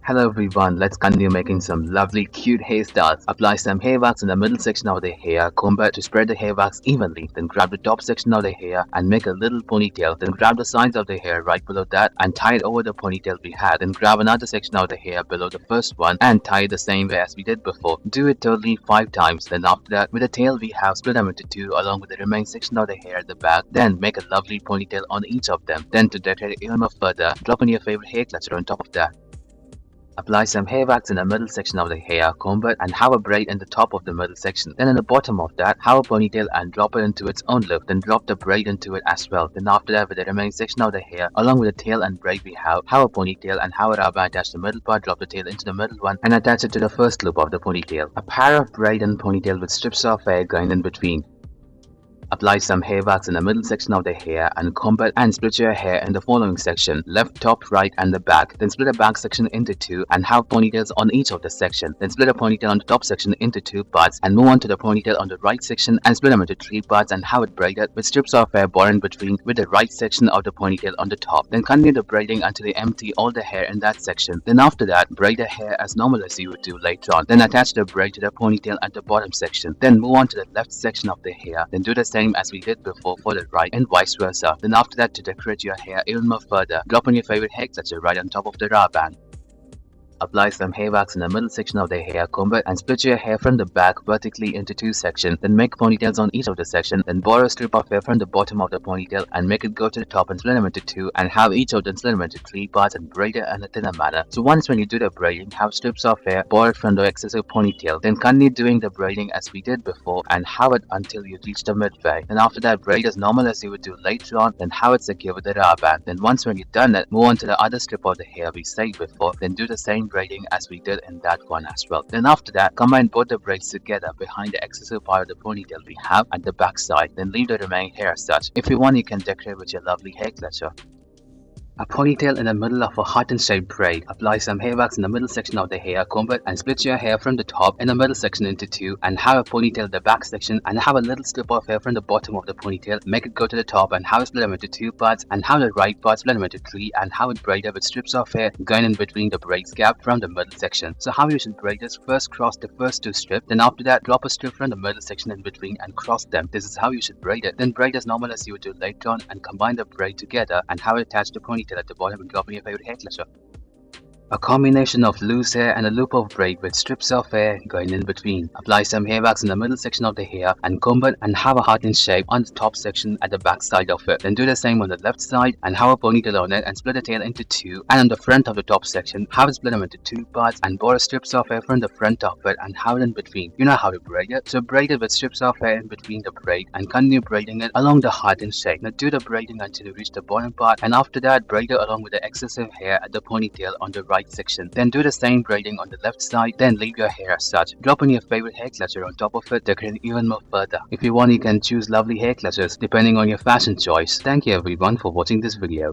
Hello everyone, let's continue making some lovely cute hairstyles. Apply some hair wax in the middle section of the hair, comb it to spread the hair wax evenly. Then grab the top section of the hair and make a little ponytail. Then grab the sides of the hair right below that and tie it over the ponytail we had. Then grab another section of the hair below the first one and tie it the same way as we did before. Do it totally 5 times. Then after that, with the tail we have split them into 2 along with the remaining section of the hair at the back. Then make a lovely ponytail on each of them. Then to decorate it even more further, drop in your favorite hair clutcher on top of that. Apply some hair wax in the middle section of the hair, comb it, and have a braid in the top of the middle section. Then in the bottom of that, have a ponytail and drop it into its own loop. Then drop the braid into it as well. Then after that, with the remaining section of the hair, along with the tail and braid we have a ponytail and have a rubber attach the middle part, drop the tail into the middle one, and attach it to the first loop of the ponytail. A pair of braid and ponytail with strips of hair going in between. Apply some hair wax in the middle section of the hair and comb it and split your hair in the following section: left, top, right, and the back. Then split the back section into 2 and have ponytails on each of the section. Then split a ponytail on the top section into 2 parts and move on to the ponytail on the right section and split them into 3 parts and have it braided with strips of hair born in between with the right section of the ponytail on the top. Then continue the braiding until you empty all the hair in that section. Then after that, braid the hair as normal as you would do later on. Then attach the braid to the ponytail at the bottom section. Then move on to the left section of the hair. Then do the same as we did before for the right and vice versa. Then after that, to decorate your hair even more further, drop in your favorite hair clutcher right on top of the rubber band. Apply some hair wax in the middle section of the hair, comb it, and split your hair from the back vertically into 2 sections. Then make ponytails on each of the sections. Then borrow a strip of hair from the bottom of the ponytail and make it go to the top and split them into 2 and have each of them split them into 3 parts and braid it in a thinner manner. So once when you do the braiding, have strips of hair borrowed from the excessive ponytail. Then continue doing the braiding as we did before and have it until you reach the midway. Then after that, braid as normal as you would do later on. Then have it secure with the rubber band. Then once when you've done it, move on to the other strip of the hair we said before. Then do the same braiding as we did in that one as well. Then after that, combine both the braids together behind the excessive part of the ponytail we have at the back side. Then leave the remaining hair as such. If you want, you can decorate with your lovely hair clutcher. A ponytail in the middle of a heart-shaped braid. Apply some hair wax in the middle section of the hair, comb it, and split your hair from the top in the middle section into 2 and have a ponytail in the back section and have a little strip of hair from the bottom of the ponytail. Make it go to the top and have it split them into 2 parts and have the right part split them into 3 and have it braided with strips of hair going in between the braids gap from the middle section. So how you should braid is first cross the first 2 strips, then after that drop a strip from the middle section in between and cross them. This is how you should braid it. Then braid as normal as you would do later on and combine the braid together and have it attach the ponytail at the bottom and drop in your favorite hair clutcher. A combination of loose hair and a loop of braid with strips of hair going in between. Apply some hair wax in the middle section of the hair and comb it and have a heart shape on the top section at the back side of it. Then do the same on the left side and have a ponytail on it and split the tail into 2, and on the front of the top section have it split them into 2 parts and borrow strips of hair from the front of it and have it in between. You know how to braid it, so braid it with strips of hair in between the braid and continue braiding it along the heart shape. Now do the braiding until you reach the bottom part, and after that braid it along with the excessive hair at the ponytail on the right section. Then do the same braiding on the left side, then leave your hair as such. Drop in your favorite hair clutcher on top of it, decorate even more further. If you want, you can choose lovely hair clutchers depending on your fashion choice. Thank you everyone for watching this video.